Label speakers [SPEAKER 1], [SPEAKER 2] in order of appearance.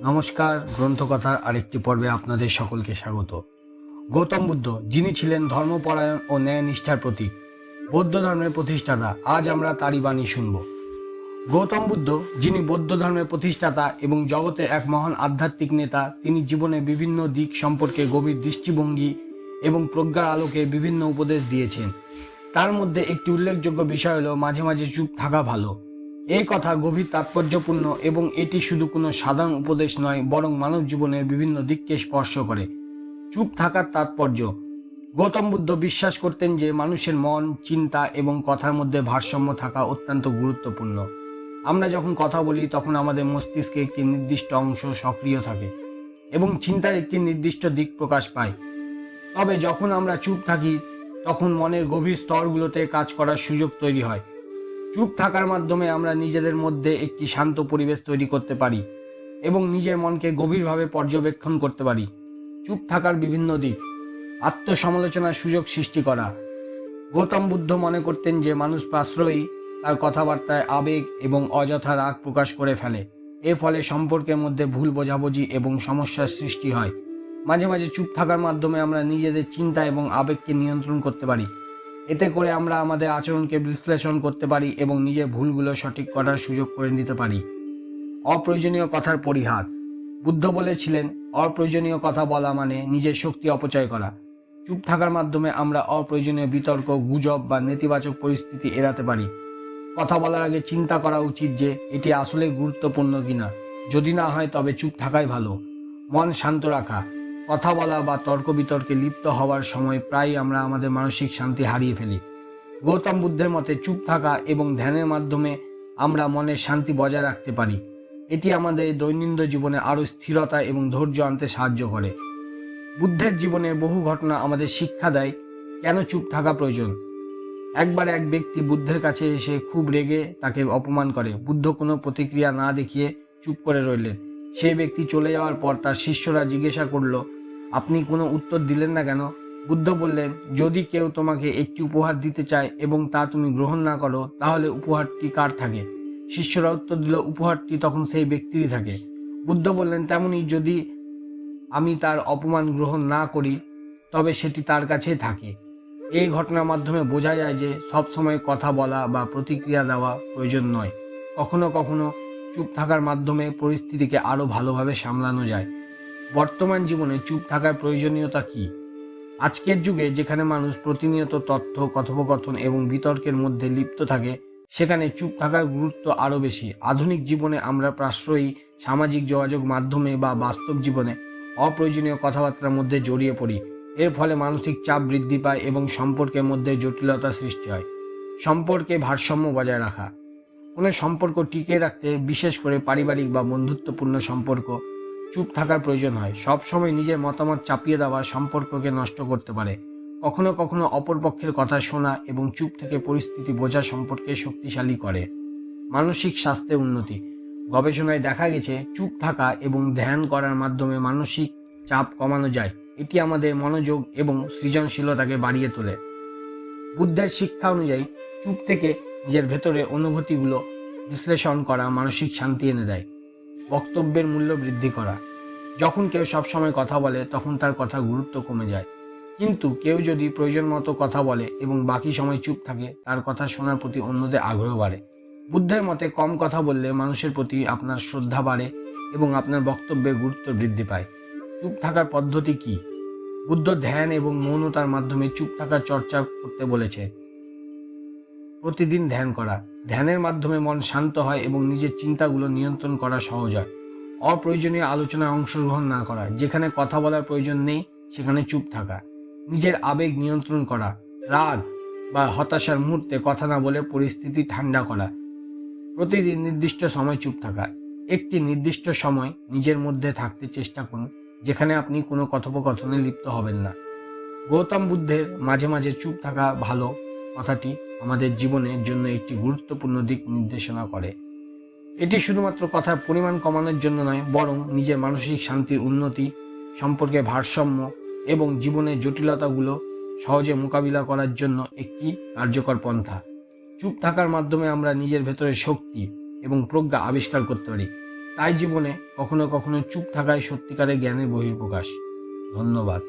[SPEAKER 1] নমস্কার, গ্রন্থকথার আরেকটি পর্বে আপনাদের সকলকে স্বাগত। গৌতম বুদ্ধ, যিনি ছিলেন ধর্মপরায়ণ ও ন্যায় নিষ্ঠার প্রতীক, বৌদ্ধ ধর্মের প্রতিষ্ঠাতা, আজ আমরা তারই বাণী শুনব। গৌতম বুদ্ধ, যিনি বৌদ্ধ ধর্মের প্রতিষ্ঠাতা এবং জগতের এক মহান আধ্যাত্মিক নেতা, তিনি জীবনের বিভিন্ন দিক সম্পর্কে গভীর দৃষ্টিভঙ্গি এবং প্রজ্ঞার আলোকে বিভিন্ন উপদেশ দিয়েছেন। তার মধ্যে একটি উল্লেখযোগ্য বিষয় হলো মাঝে মাঝে চুপ থাকা ভালো। এই কথা গভীর তাৎপর্যপূর্ণ এবং এটি শুধু কোনো সাধারণ উপদেশ নয়, বরং মানব জীবনের বিভিন্ন দিককে স্পর্শ করে। চুপ থাকার তাৎপর্য: গৌতম বুদ্ধ বিশ্বাস করতেন যে মানুষের মন, চিন্তা এবং কথার মধ্যে ভারসাম্য থাকা অত্যন্ত গুরুত্বপূর্ণ। আমরা যখন কথা বলি তখন আমাদের মস্তিষ্কে একটি নির্দিষ্ট অংশ সক্রিয় থাকে এবং চিন্তার একটি নির্দিষ্ট দিক প্রকাশ পায়। তবে যখন আমরা চুপ থাকি তখন মনের গভীর স্তরগুলোতে কাজ করার সুযোগ তৈরি হয়। চুপ থাকার মাধ্যমে আমরা নিজেদের মধ্যে একটি শান্ত পরিবেশ তৈরি করতে পারি এবং নিজের মনকে গভীরভাবে পর্যবেক্ষণ করতে পারি। চুপ থাকার বিভিন্ন দিক: আত্মসমালোচনার সুযোগ সৃষ্টি করা। গৌতম বুদ্ধ মনে করতেন যে মানুষ প্রায়শই তার কথাবার্তায় আবেগ এবং অযথা রাগ প্রকাশ করে ফেলে। এর ফলে সম্পর্কের মধ্যে ভুল বোঝাবুঝি এবং সমস্যার সৃষ্টি হয়। মাঝে মাঝে চুপ থাকার মাধ্যমে আমরা নিজেদের চিন্তা এবং আবেগকে নিয়ন্ত্রণ করতে পারি। এতে করে আমরা আমাদের আচরণকে বিশ্লেষণ করতে পারি এবং নিজের ভুলগুলো সঠিক করার সুযোগ করে নিতে পারি। অপ্রয়োজনীয় কথার পরিহার: বুদ্ধ বলেছিলেন, অপ্রয়োজনীয় কথা বলা মানে নিজের শক্তি অপচয় করা। চুপ থাকার মাধ্যমে আমরা অপ্রয়োজনীয় বিতর্ক, গুজব বা নেতিবাচক পরিস্থিতি এড়াতে পারি। কথা বলার আগে চিন্তা করা উচিত যে এটি আসলে গুরুত্বপূর্ণ কিনা। যদি না হয় তবে চুপ থাকাই ভালো। মন শান্ত রাখা: কথা বলা বা তর্ক বিতর্কে লিপ্ত হওয়ার সময় প্রায়ই আমরা আমাদের মানসিক শান্তি হারিয়ে ফেলি। গৌতম বুদ্ধের মতে চুপ থাকা এবং ধ্যানের মাধ্যমে আমরা মনের শান্তি বজায় রাখতে পারি। এটি আমাদের দৈনন্দিন জীবনে আরও স্থিরতা এবং ধৈর্য আনতে সাহায্য করে। বুদ্ধের জীবনের বহু ঘটনা আমাদের শিক্ষা দেয় কেন চুপ থাকা প্রয়োজন। একবার এক ব্যক্তি বুদ্ধের কাছে এসে খুব রেগে তাকে অপমান করে। বুদ্ধ কোনো প্রতিক্রিয়া না দেখিয়ে চুপ করে রইলেন। সেই ব্যক্তি চলে যাওয়ার পর তার শিষ্যরা জিজ্ঞাসা করল, আপনি কোনো উত্তর দিলেন না কেন? বুদ্ধ বললেন, যদি কেউ তোমাকে একটি উপহার দিতে চায় এবং তা তুমি গ্রহণ না করো, তাহলে উপহারটি কার থাকে? শিষ্যরা উত্তর দিল, উপহারটি তখন সেই ব্যক্তিরই থাকে। বুদ্ধ বললেন, তেমনি যদি আমি তার অপমান গ্রহণ না করি তবে সেটি তার কাছেই থাকে। এই ঘটনার মাধ্যমে বোঝা যায় যে সব সময় কথা বলা বা প্রতিক্রিয়া দেওয়া প্রয়োজন নয়। কখনো কখনো চুপ থাকার মাধ্যমে পরিস্থিতিকে আরও ভালোভাবে সামলানো যায়। বর্তমান জীবনে চুপ থাকার প্রয়োজনীয়তা কী? আজকের যুগে যেখানে মানুষ প্রতিনিয়ত তথ্য, কথোপকথন এবং বিতর্কের মধ্যে লিপ্ত থাকে, সেখানে চুপ থাকার গুরুত্ব আরও বেশি। আধুনিক জীবনে আমরা প্রায়শই সামাজিক যোগাযোগ মাধ্যমে বা বাস্তব জীবনে অপ্রয়োজনীয় কথাবার্তার মধ্যে জড়িয়ে পড়ি। এর ফলে মানসিক চাপ বৃদ্ধি পায় এবং সম্পর্কের মধ্যে জটিলতা সৃষ্টি হয়। সম্পর্কে ভারসাম্য বজায় রাখা: কোনো সম্পর্ক টিকিয়ে রাখতে, বিশেষ করে পারিবারিক বা বন্ধুত্বপূর্ণ সম্পর্ক, চুপ থাকার প্রয়োজন হয়। সবসময় নিজের মতামত চাপিয়ে দেওয়া সম্পর্ককে নষ্ট করতে পারে। কখনো কখনো অপরপক্ষের কথা শোনা এবং চুপ থেকে পরিস্থিতি বোঝা সম্পর্কে শক্তিশালী করে। মানসিক স্বাস্থ্যে উন্নতি: গবেষণায় দেখা গেছে চুপ থাকা এবং ধ্যান করার মাধ্যমে মানসিক চাপ কমানো যায়। এটি আমাদের মনোযোগ এবং সৃজনশীলতাকে বাড়িয়ে তোলে। বুদ্ধের শিক্ষা অনুযায়ী চুপ থেকে নিজের ভেতরে অনুভূতিগুলো বিশ্লেষণ করা মানসিক শান্তি এনে দেয়। বক্তব্যের মূল্য বৃদ্ধি করা: যখন কেউ সবসময় কথা বলে তখন তার কথা গুরুত্ব কমে যায়। কিন্তু কেউ যদি প্রয়োজন মতো কথা বলে এবং বাকি সময় চুপ থাকে, তার কথা শোনার প্রতি অন্যদের আগ্রহ বাড়ে। বুদ্ধের মতে কম কথা বললে মানুষের প্রতি আপনার শ্রদ্ধা বাড়ে এবং আপনার বক্তব্যের গুরুত্ব বৃদ্ধি পায়। চুপ থাকার পদ্ধতি কী? বুদ্ধ ধ্যান এবং মৌনতার মাধ্যমে চুপ থাকার চর্চা করতে বলেছে। প্রতিদিন ধ্যান করা: ধ্যানের মাধ্যমে মন শান্ত হয় এবং নিজের চিন্তাগুলো নিয়ন্ত্রণ করা সহজ হয়। অপ্রয়োজনীয় আলোচনায় অংশগ্রহণ না করা: যেখানে কথা বলার প্রয়োজন নেই সেখানে চুপ থাকা। নিজের আবেগ নিয়ন্ত্রণ করা: রাগ বা হতাশার মুহূর্তে কথা না বলে পরিস্থিতি ঠান্ডা করা। প্রতিদিন নির্দিষ্ট সময় চুপ থাকা: একটি নির্দিষ্ট সময় নিজের মধ্যে থাকতে চেষ্টা করুন, যেখানে আপনি কোনো কথোপকথনে লিপ্ত হবেন না। গৌতম বুদ্ধের মাঝে মাঝে চুপ থাকা ভালো কথাটি আমাদের জীবনের জন্য একটি গুরুত্বপূর্ণ দিক নির্দেশনা করে। এটি শুধুমাত্র কথার পরিমাণ কমানোর জন্য নয়, বরং নিজের মানসিক শান্তির উন্নতি, সম্পর্কে ভারসাম্য এবং জীবনের জটিলতাগুলো সহজে মোকাবিলা করার জন্য একটি কার্যকর পন্থা। চুপ থাকার মাধ্যমে আমরা নিজের ভেতরে শক্তি এবং প্রজ্ঞা আবিষ্কার করতে পারি। তাই জীবনে কখনো কখনো চুপ থাকায় সত্যিকারের জ্ঞানের বহিঃপ্রকাশ। ধন্যবাদ।